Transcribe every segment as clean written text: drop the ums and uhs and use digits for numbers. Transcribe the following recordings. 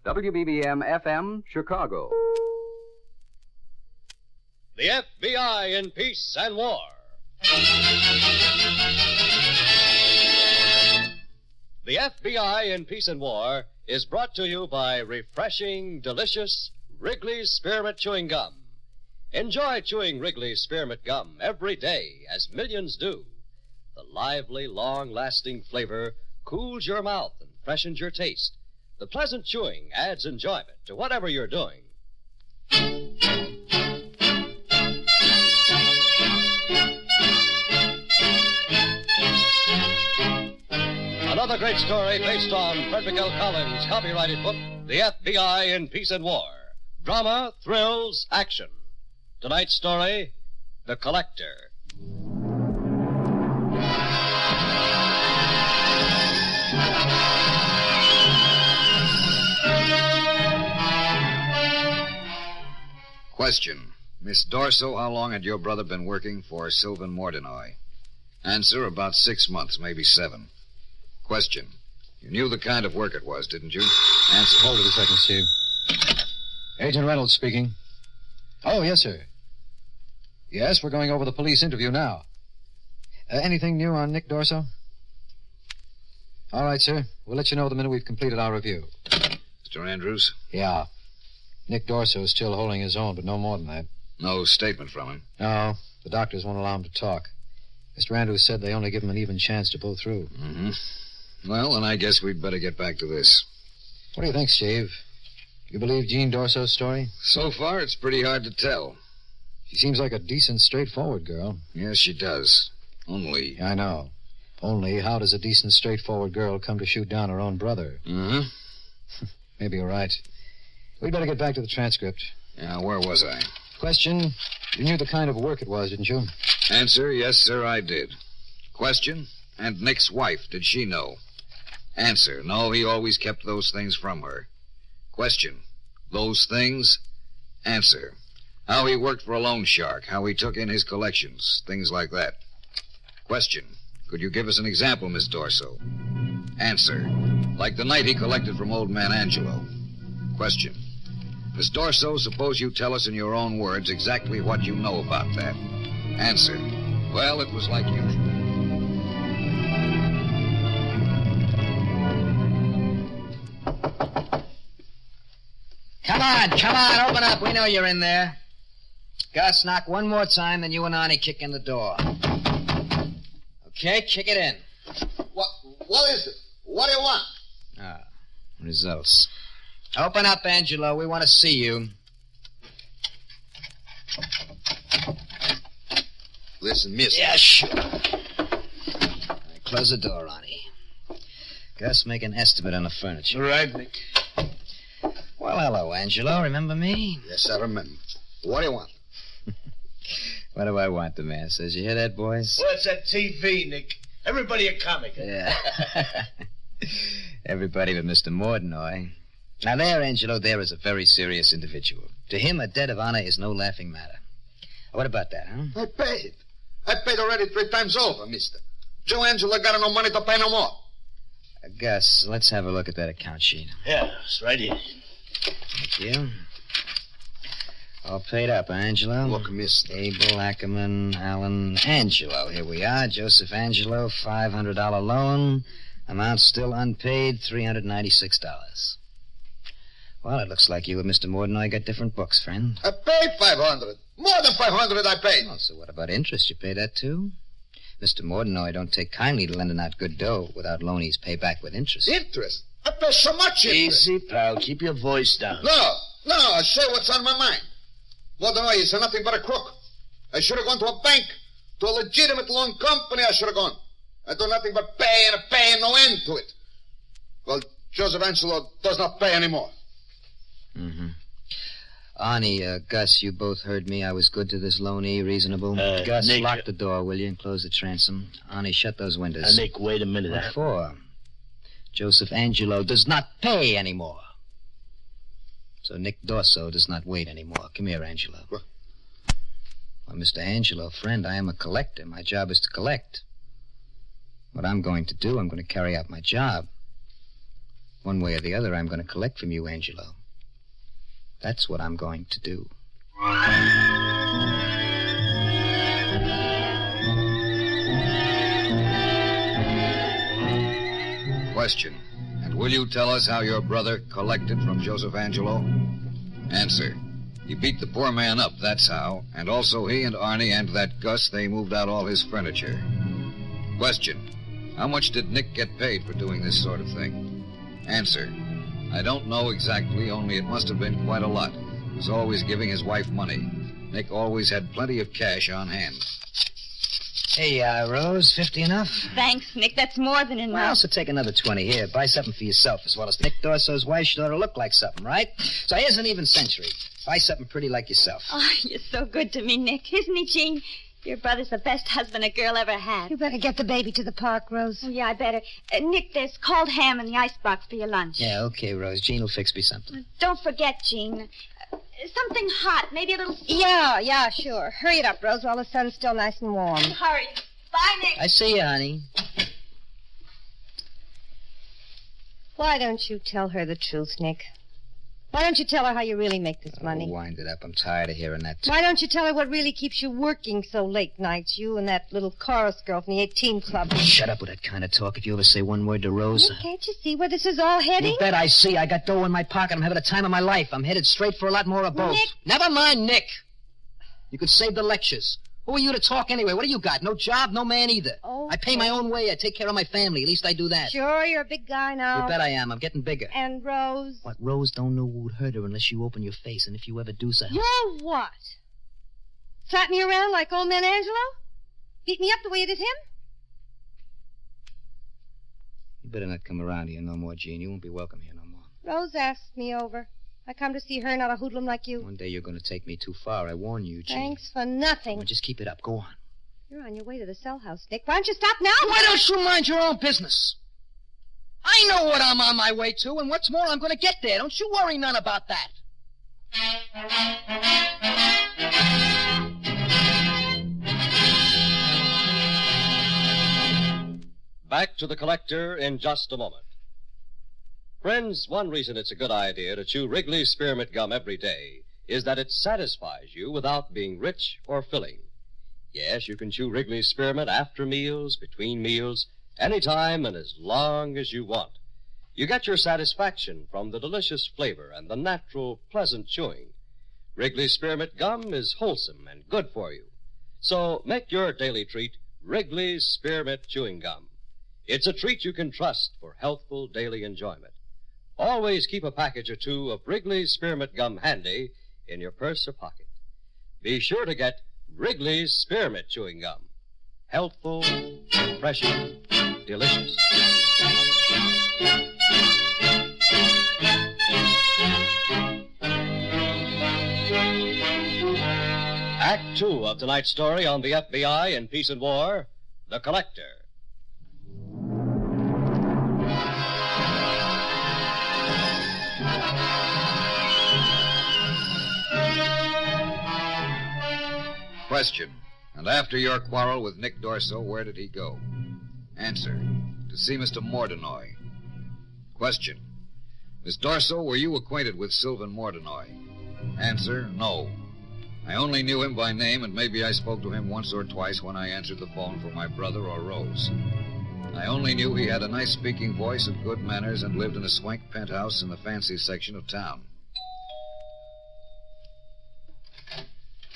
WBBM FM, Chicago. The FBI in Peace and War. The FBI in Peace and War is brought to you by refreshing, delicious Wrigley's Spearmint Chewing Gum. Enjoy chewing Wrigley's Spearmint Gum every day, as millions do. The lively, long-lasting flavor cools your mouth and freshens your taste. The pleasant chewing adds enjoyment to whatever you're doing. Another great story based on Frederick L. Collins' copyrighted book, The FBI in Peace and War. Drama, thrills, action. Tonight's story, The Collector. Question. Miss Dorso, how long had your brother been working for Sylvan Mordenoy? Answer, about 6 months, maybe 7. Question. You knew the kind of work it was, didn't you? Answer. Hold it a second, Steve. Agent Reynolds speaking. Oh, yes, sir. Yes, we're going over the police interview now. Anything new on Nick Dorso? All right, sir. We'll let you know the minute we've completed our review. Mr. Andrews? Yeah. Nick Dorso is still holding his own, but no more than that. No statement from him? No. The doctors won't allow him to talk. Mr. Andrews said they only give him an even chance to pull through. Mm-hmm. Well, then I guess we'd better get back to this. What do you think, Steve? You believe Jean Dorso's story? So far, it's pretty hard to tell. She seems like a decent, straightforward girl. Yes, she does. Only... I know. Only, how does a decent, straightforward girl come to shoot down her own brother? Mm-hmm. Maybe you're right. We'd better get back to the transcript. Yeah, where was I? Question. You knew the kind of work it was, didn't you? Answer, yes, sir, I did. Question. And Nick's wife, did she know? Answer, no, he always kept those things from her. Question. Those things? Answer. How he worked for a loan shark, how he took in his collections, things like that. Question. Could you give us an example, Miss Dorso? Answer. Like the night he collected from old man Angelo. Question. Miss Dorso, suppose you tell us in your own words exactly what you know about that. Answer. Well, it was like usual. Come on, open up. We know you're in there. Gus, knock one more time, then you and Arnie kick in the door. Okay, kick it in. What is it? What do you want? Results. Open up, Angelo. We want to see you. Listen, mister. Yeah, sure. Right, close the door, Arnie. Gus, make an estimate on the furniture. Right, Nick. Well, hello, Angelo. Remember me? Yes, I remember. What do you want? What do I want, the man says. You hear that, boys? Well, it's that TV, Nick. Everybody a comic. Yeah. Everybody but Mr. Mordenoy. Now, there, Angelo, there is a very serious individual. To him, a debt of honor is no laughing matter. What about that, huh? I paid. I paid already 3 times over, mister. Joe Angelo got no money to pay no more. Gus, let's have a look at that account sheet. Yeah, it's right here. Thank you. All paid up, Angelo. Look, mister. Abel, Ackerman, Allen, Angelo. Here we are. Joseph Angelo, $500 loan. Amount still unpaid, $396. Well, it looks like you and Mr. Mordenoy got different books, friend. I paid 500. More than 500 I paid. Oh, so what about interest? You pay that, too? Mr. Mordenoy don't take kindly to lending out good dough without loanies pay back with interest. Interest? I pay so much interest. Easy, pal. Keep your voice down. No, I say what's on my mind. Mordenoy is nothing but a crook. I should have gone to a bank, to a legitimate loan company I should have gone. I do nothing but pay and no end to it. Well, Joseph Angelo does not pay anymore. Mm-hmm. Arnie, Gus, you both heard me. I was good to this loanee, reasonable. Gus, Nick, lock the door, will you, and close the transom. Arnie, shut those windows. Nick, wait a minute. What for? Joseph Angelo does not pay anymore. So Nick Dorso does not wait anymore. Come here, Angelo. What? Well, Mr. Angelo, friend, I am a collector. My job is to collect. What I'm going to do, I'm going to carry out my job. One way or the other, I'm going to collect from you, Angelo. That's what I'm going to do. Question. And will you tell us how your brother collected from Joseph Angelo? Answer. He beat the poor man up, that's how. And also he and Arnie and that Gus, they moved out all his furniture. Question. How much did Nick get paid for doing this sort of thing? Answer. I don't know exactly, only it must have been quite a lot. He was always giving his wife money. Nick always had plenty of cash on hand. Hey, Rose, 50 enough? Thanks, Nick. That's more than enough. Well, so take another 20 here. Buy something for yourself as well as Nick Dorso's wife should ought to look like something, right? So here's an even century. Buy something pretty like yourself. Oh, you're so good to me, Nick. Isn't he, Jean? Your brother's the best husband a girl ever had. You better get the baby to the park, Rose. Oh, yeah, I better. Nick, there's cold ham in the icebox for your lunch. Yeah, okay, Rose. Jean will fix me something. Don't forget, Jean. Something hot, maybe a little... Yeah, sure. Hurry it up, Rose, while the sun's still nice and warm. Hurry. Bye, Nick. I see you, honey. Why don't you tell her the truth, Nick? Why don't you tell her how you really make this money? Oh, wind it up. I'm tired of hearing that. Why don't you tell her what really keeps you working so late nights, you and that little chorus girl from the 18 Club? Shut up with that kind of talk. If you ever say one word to Rose... Nick, can't you see where this is all heading? You bet I see. I got dough in my pocket. I'm having the time of my life. I'm headed straight for a lot more of both. Nick! Never mind, Nick. You could save the lectures. Who are you to talk anyway? What do you got? No job, no man either. Oh, I pay my own way. I take care of my family. At least I do that. Sure, you're a big guy now. You bet I am. I'm getting bigger. And Rose? What, Rose don't know who would hurt her unless you open your face, and if you ever do so... You're what? Slap me around like old man Angelo? Beat me up the way you did him? You better not come around here no more, Jean. You won't be welcome here no more. Rose asked me over. I come to see her, not a hoodlum like you. One day you're going to take me too far. I warn you, Jean. Thanks for nothing. Well, just keep it up. Go on. You're on your way to the cell house, Nick. Why don't you stop now? Why don't you mind your own business? I know what I'm on my way to, and what's more, I'm going to get there. Don't you worry none about that. Back to the collector in just a moment. Friends, one reason it's a good idea to chew Wrigley's Spearmint Gum every day is that it satisfies you without being rich or filling. Yes, you can chew Wrigley's Spearmint after meals, between meals, anytime and as long as you want. You get your satisfaction from the delicious flavor and the natural, pleasant chewing. Wrigley's Spearmint Gum is wholesome and good for you. So make your daily treat Wrigley's Spearmint Chewing Gum. It's a treat you can trust for healthful daily enjoyment. Always keep a package or two of Wrigley's Spearmint Gum handy in your purse or pocket. Be sure to get Wrigley's Spearmint Chewing Gum. Healthful, refreshing, delicious. Act 2 of tonight's story on the FBI in Peace and War, The Collector. Question. And after your quarrel with Nick Dorso, where did he go? Answer. To see Mr. Mordenoy. Question. Miss Dorso, were you acquainted with Sylvan Mordenoy? Answer. No. I only knew him by name, and maybe I spoke to him once or twice when I answered the phone for my brother or Rose. I only knew he had a nice speaking voice and good manners and lived in a swank penthouse in the fancy section of town.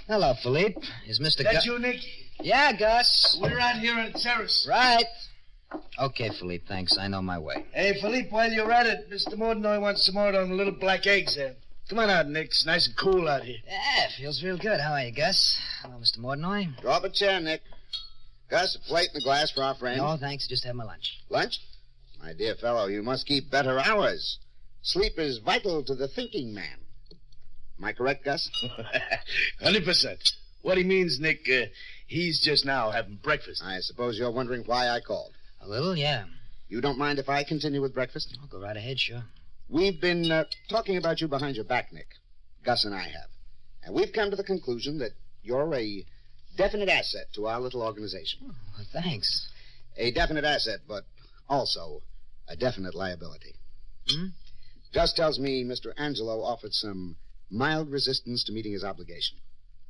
Hello, Philippe. Is Mr. That you, Nick? Yeah, Gus. We're out here on the terrace. Right. Okay, Philippe, thanks. I know my way. Hey, Philippe, while you're at it, Mr. Mordenoy wants some more of them little black eggs there. Come on out, Nick. It's nice and cool out here. Yeah, feels real good. How are you, Gus? Hello, Mr. Mordenoy. Draw up a chair, Nick. Gus, a plate and a glass for our friend. No, thanks. Just have my lunch. Lunch? My dear fellow, you must keep better hours. Sleep is vital to the thinking man. Am I correct, Gus? 100%. What he means, Nick, he's just now having breakfast. I suppose you're wondering why I called. A little, yeah. You don't mind if I continue with breakfast? I'll go right ahead, sure. We've been talking about you behind your back, Nick. Gus and I have. And we've come to the conclusion that you're a definite asset to our little organization. Oh, well, thanks. A definite asset, but also a definite liability. Gus tells me Mr. Angelo offered some mild resistance to meeting his obligation.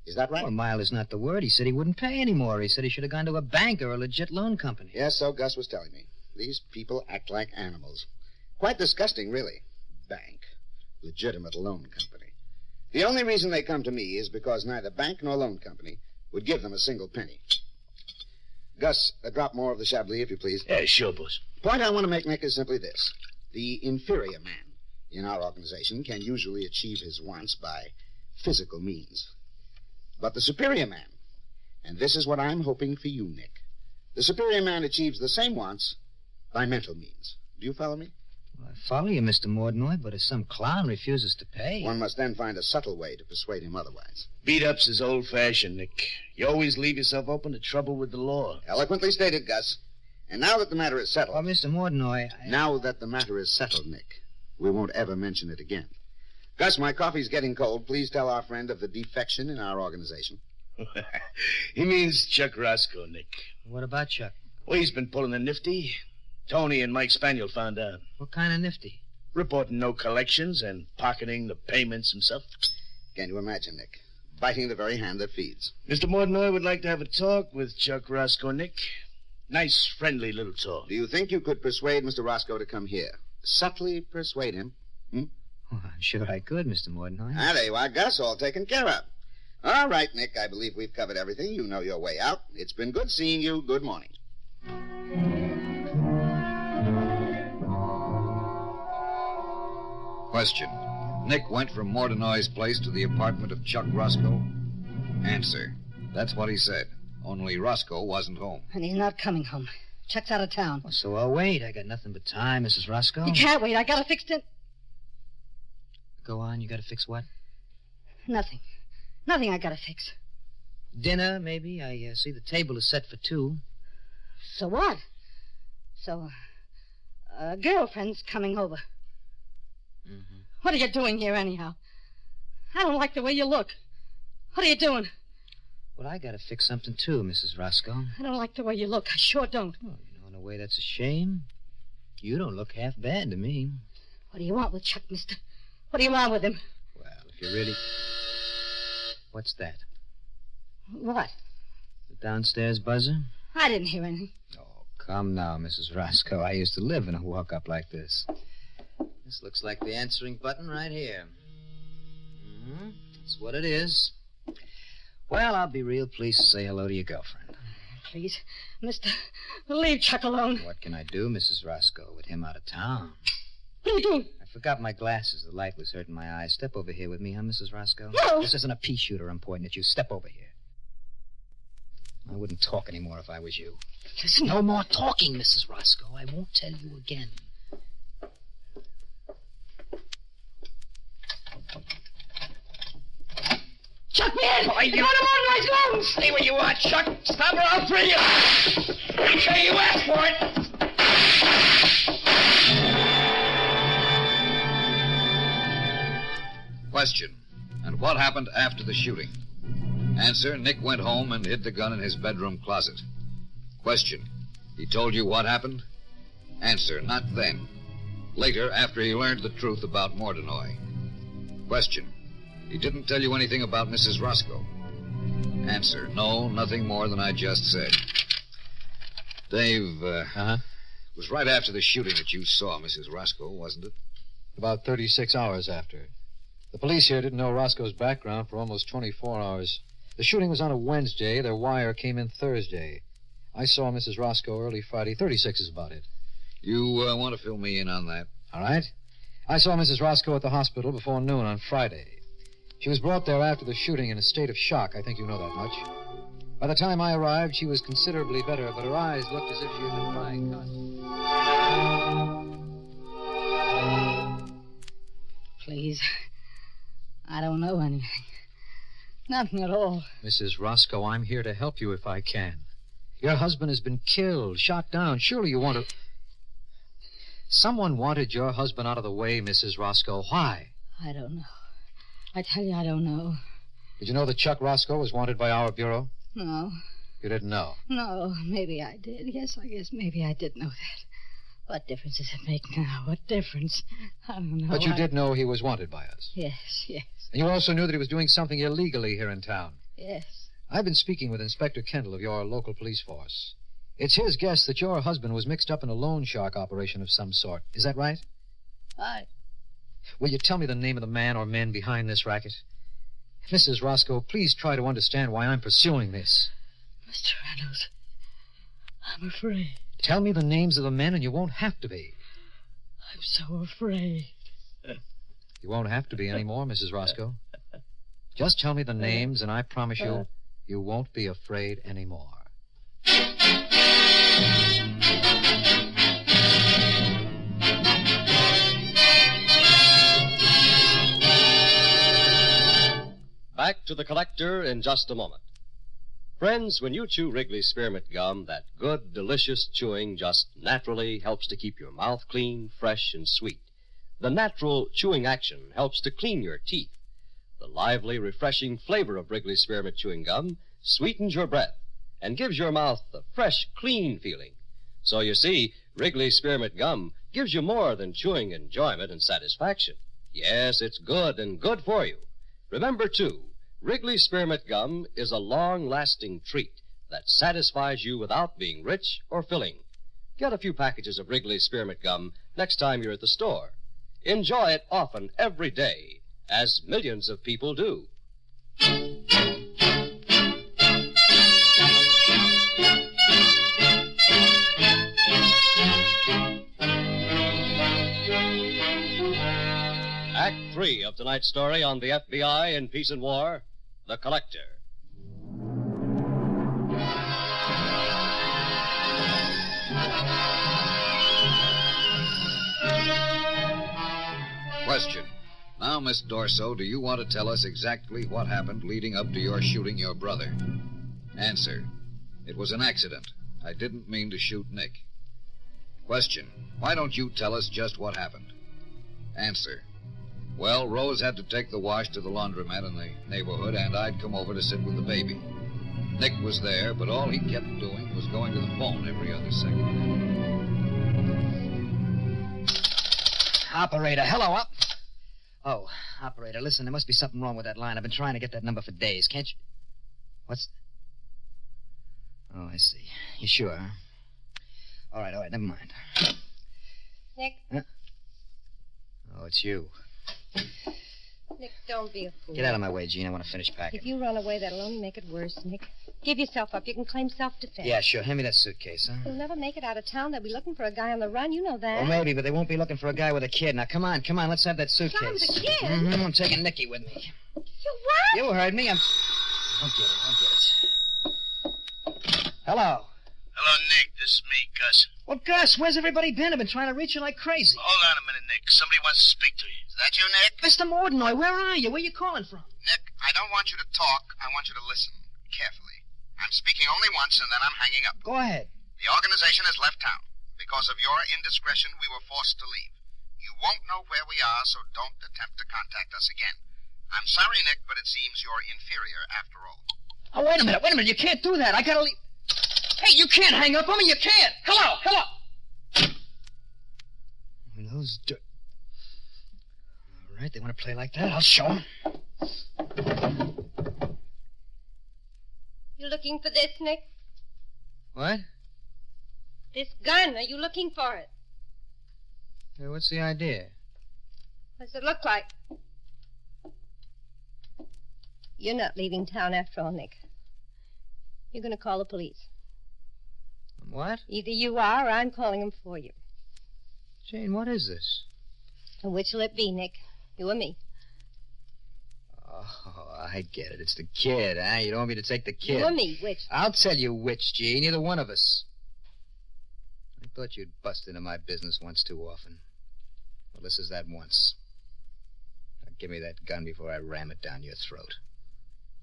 Is that right? Well, mild is not the word. He said he wouldn't pay anymore. He said he should have gone to a bank or a legit loan company. Yes, so Gus was telling me. These people act like animals. Quite disgusting, really. Bank. Legitimate loan company. The only reason they come to me is because neither bank nor loan company would give them a single penny. Gus, drop more of the Chablis, if you please. Yeah, sure, boss. Point I want to make, Nick, is simply this. The inferior man in our organization can usually achieve his wants by physical means. But the superior man, and this is what I'm hoping for you, Nick, the superior man achieves the same wants by mental means. Do you follow me? Well, I follow you, Mr. Mordenoy, but if some clown refuses to pay... One must then find a subtle way to persuade him otherwise. Beat-ups is old-fashioned, Nick. You always leave yourself open to trouble with the law. Eloquently stated, Gus. And now that the matter is settled... Well, Mr. Mordenoy, Now that the matter is settled, Nick, we won't ever mention it again. Gus, my coffee's getting cold. Please tell our friend of the defection in our organization. He means Chuck Roscoe, Nick. What about Chuck? Well, he's been pulling a nifty. Tony and Mike Spaniel found out. What kind of nifty? Reporting no collections and pocketing the payments himself. Can you imagine, Nick? Biting the very hand that feeds. Mr. Mordenoy would like to have a talk with Chuck Roscoe, Nick. Nice, friendly little talk. Do you think you could persuade Mr. Roscoe to come here? Subtly persuade him? Oh, I'm sure I could, Mr. Mordenoy. There you are, Gus, all taken care of. All right, Nick, I believe we've covered everything. You know your way out. It's been good seeing you. Good morning. Question. Nick went from Mordenoy's place to the apartment of Chuck Roscoe? Answer. That's what he said. Only Roscoe wasn't home. And he's not coming home. Chuck's out of town. Well, so I'll wait. I got nothing but time, Mrs. Roscoe. You can't wait. I got to fix it. Go on. You got to fix what? Nothing. Nothing I got to fix. Dinner, maybe. I see the table is set for 2. So what? So, a girlfriend's coming over. Mm-hmm. What are you doing here, anyhow? I don't like the way you look. What are you doing? Well, I got to fix something, too, Mrs. Roscoe. I don't like the way you look. I sure don't. Oh, you know, in a way, that's a shame. You don't look half bad to me. What do you want with Chuck, mister? What do you want with him? Well, if you really... What's that? What? The downstairs buzzer? I didn't hear anything. Oh, come now, Mrs. Roscoe. I used to live in a walk-up like this. This looks like the answering button right here. Mm-hmm. That's what it is. Well, I'll be real pleased to say hello to your girlfriend. Please, mister, leave Chuck alone. What can I do, Mrs. Roscoe, with him out of town? What are you doing? I forgot my glasses. The light was hurting my eyes. Step over here with me, huh, Mrs. Roscoe? No. This isn't a pea shooter I'm pointing at you. Step over here. I wouldn't talk anymore if I was you. Listen. No more talking, Mrs. Roscoe. I won't tell you again. Chuck me in! You want him on my lungs! Stay where you are, Chuck. Stop or I'll throw you. I'm sure you asked for it. Question. And what happened after the shooting? Answer. Nick went home and hid the gun in his bedroom closet. Question. He told you what happened? Answer. Not then. Later, after he learned the truth about Mordenoy. Question. He didn't tell you anything about Mrs. Roscoe? Answer. No, nothing more than I just said. Dave, Uh-huh. It was right after the shooting that you saw Mrs. Roscoe, wasn't it? About 36 hours after. The police here didn't know Roscoe's background for almost 24 hours. The shooting was on a Wednesday. Their wire came in Thursday. I saw Mrs. Roscoe early Friday. 36 is about it. You want to fill me in on that? All right. I saw Mrs. Roscoe at the hospital before noon on Friday. She was brought there after the shooting in a state of shock. I think you know that much. By the time I arrived, she was considerably better, but her eyes looked as if she had been crying constantly. Please. I don't know anything. Nothing at all. Mrs. Roscoe, I'm here to help you if I can. Your husband has been killed, shot down. Surely you want to... Someone wanted your husband out of the way, Mrs. Roscoe. Why? I don't know. I tell you, I don't know. Did you know that Chuck Roscoe was wanted by our bureau? No. You didn't know? No, maybe I did. Yes, I guess maybe I did know that. What difference does it make now? What difference? I don't know. But you did know he was wanted by us. Yes, yes, And you also knew that he was doing something illegally here in town. yes. I've been speaking with Inspector Kendall of your local police force. It's his guess that your husband was mixed up in a loan shark operation of some sort. Is that right? Will you tell me the name of the man or men behind this racket? Mrs. Roscoe, please try to understand why I'm pursuing this. Mr. Reynolds, I'm afraid. Tell me the names of the men and you won't have to be. I'm so afraid. You won't have to be anymore, Mrs. Roscoe. Just tell me the names and I promise you, you won't be afraid anymore. Back to the collector in just a moment. Friends, when you chew Wrigley's Spearmint Gum, that good, delicious chewing just naturally helps to keep your mouth clean, fresh, and sweet. The natural chewing action helps to clean your teeth. The lively, refreshing flavor of Wrigley's Spearmint Chewing Gum sweetens your breath and gives your mouth the fresh, clean feeling. So you see, Wrigley's Spearmint Gum gives you more than chewing enjoyment and satisfaction. Yes, it's good and good for you. Remember, too, Wrigley's Spearmint Gum is a long-lasting treat that satisfies you without being rich or filling. Get a few packages of Wrigley's Spearmint Gum next time you're at the store. Enjoy it often every day, as millions of people do. Act 3 of tonight's story on the FBI in Peace and War, The Collector. Question. Now, Miss Dorso, do you want to tell us exactly what happened leading up to your shooting your brother? Answer. It was an accident. I didn't mean to shoot Nick. Question. Why don't you tell us just what happened? Answer. Well, Rose had to take the wash to the laundromat in the neighborhood, and I'd come over to sit with the baby. Nick was there, but all he kept doing was going to the phone every other second. Operator, hello, up. Oh, operator, listen, there must be something wrong with that line. I've been trying to get that number for days. Can't you... What's... Oh, I see. You sure, huh? All right, never mind. Nick? Huh? Oh, it's you. Nick, don't be a fool. Get out of my way, Gene. I want to finish packing. If you run away, that'll only make it worse, Nick. Give yourself up. You can claim self-defense. Yeah, sure. Hand me that suitcase, huh? You'll never make it out of town. They'll be looking for a guy on the run. You know that. Well, maybe, but they won't be looking for a guy with a kid. Now, come on. Let's have that suitcase. Tom, the kid? Mm-hmm. I'm taking Nicky with me. You what? You heard me. Don't get it. Hello. Hello, Nick. This is me, Gus. Well, Gus, where's everybody been? I've been trying to reach you like crazy. Hold on a minute, Nick. Somebody wants to speak to you. Is that you, Nick? Mr. Mordenoy, where are you? Where are you calling from? Nick, I don't want you to talk. I want you to listen carefully. I'm speaking only once, and then I'm hanging up. Go ahead. The organization has left town. Because of your indiscretion, we were forced to leave. You won't know where we are, so don't attempt to contact us again. I'm sorry, Nick, but it seems you're inferior after all. Oh, wait a minute. You can't do that. I gotta leave. Hey, you can't hang up on me. You can't. Hello. Those All right, they want to play like that. I'll show them. You looking for this, Nick? What? This gun. Are you looking for it? Hey, what's the idea? What does it look like? You're not leaving town after all, Nick. You're going to call the police. What? Either you are or I'm calling them for you. Jane, what is this? And which will it be, Nick? You or me? Oh, I get it. It's the kid, huh? You don't want me to take the kid. You or me, which? I'll tell you which, Gene. Either one of us. I thought you'd bust into my business once too often. Well, this is that once. Now, give me that gun before I ram it down your throat.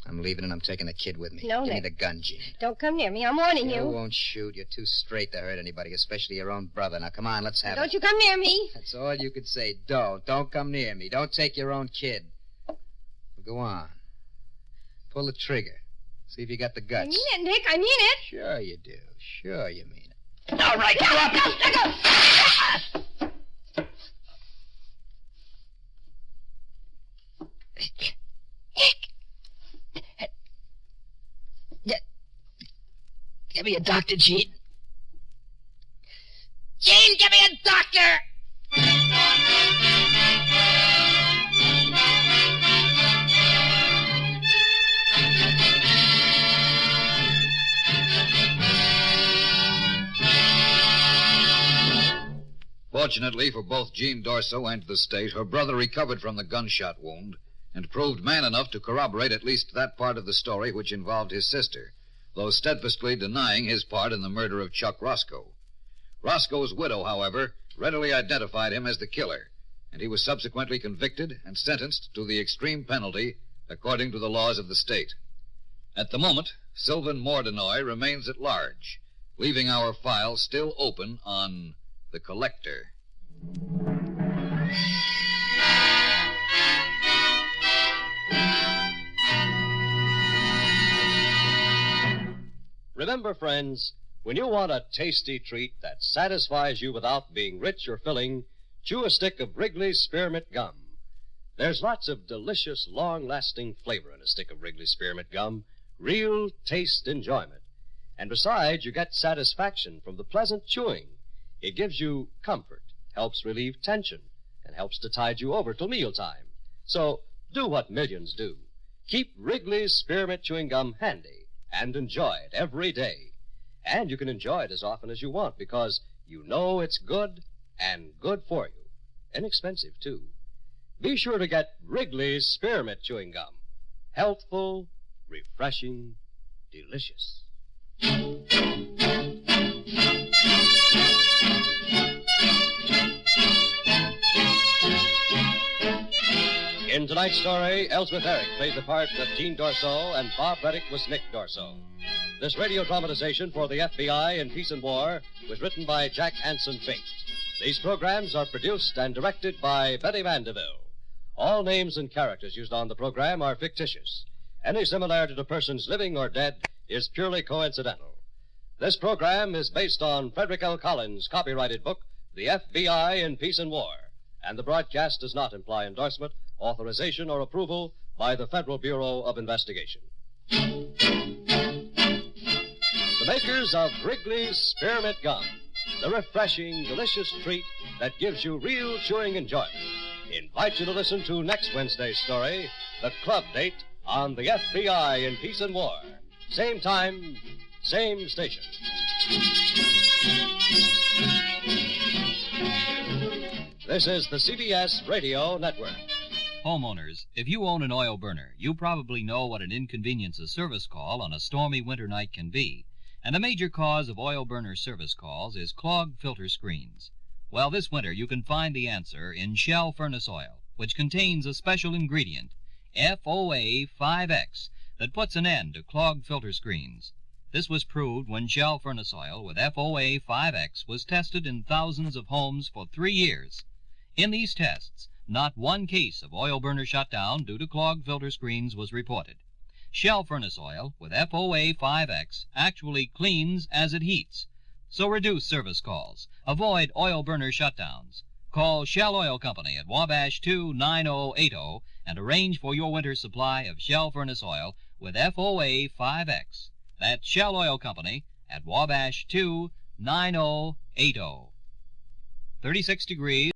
I'm leaving and I'm taking the kid with me. No, Give Nick. me the gun, Gene. Don't come near me. I'm warning you. You won't shoot. You're too straight to hurt anybody, especially your own brother. Now, come on, let's have Don't it. you come near me. That's all you could say. Don't come near me. Don't take your own kid. Well, go on. Pull the trigger. See if you got the guts. I mean it, Nick. I mean it. Sure you do. Sure you mean it. All right, go up. Let go. Give me a doctor, Gene. Gene, give me a doctor! Fortunately for both Jean Dorso and the state, her brother recovered from the gunshot wound and proved man enough to corroborate at least that part of the story which involved his sister, though steadfastly denying his part in the murder of Chuck Roscoe. Roscoe's widow, however, readily identified him as the killer, and he was subsequently convicted and sentenced to the extreme penalty according to the laws of the state. At the moment, Sylvan Mordenoy remains at large, leaving our file still open on the collector. Remember, friends, when you want a tasty treat that satisfies you without being rich or filling, chew a stick of Wrigley's Spearmint Gum. There's lots of delicious, long-lasting flavor in a stick of Wrigley's Spearmint Gum, real taste enjoyment. And besides, you get satisfaction from the pleasant chewing. It gives you comfort, helps relieve tension, and helps to tide you over till mealtime. So do what millions do. Keep Wrigley's Spearmint Chewing Gum handy and enjoy it every day. And you can enjoy it as often as you want because you know it's good and good for you. Inexpensive, too. Be sure to get Wrigley's Spearmint Chewing Gum. Healthful, refreshing, delicious. In tonight's story, Elsbeth Eric played the part of Jean Dorso, and Bob Reddick was Nick Dorso. This radio dramatization for the FBI in Peace and War was written by Jack Anson Fink. These programs are produced and directed by Betty Vandeville. All names and characters used on the program are fictitious. Any similarity to persons living or dead is purely coincidental. This program is based on Frederick L. Collins' copyrighted book, The FBI in Peace and War, and the broadcast does not imply endorsement, authorization, or approval by the Federal Bureau of Investigation. The makers of Wrigley's Spearmint Gum, the refreshing, delicious treat that gives you real chewing enjoyment, invite you to listen to next Wednesday's story, The Club Date on the FBI in Peace and War. Same time, same station. This is the CBS Radio Network. Homeowners, if you own an oil burner, you probably know what an inconvenience a service call on a stormy winter night can be. And a major cause of oil burner service calls is clogged filter screens. Well, this winter you can find the answer in Shell Furnace Oil, which contains a special ingredient, FOA-5X, that puts an end to clogged filter screens. This was proved when Shell Furnace Oil with FOA-5X was tested in thousands of homes for 3 years. In these tests, not one case of oil burner shutdown due to clogged filter screens was reported. Shell Furnace Oil with FOA-5X actually cleans as it heats. So reduce service calls. Avoid oil burner shutdowns. Call Shell Oil Company at Wabash 29080 and arrange for your winter supply of Shell Furnace Oil with FOA-5X. That's Shell Oil Company at Wabash 29080. 36 degrees.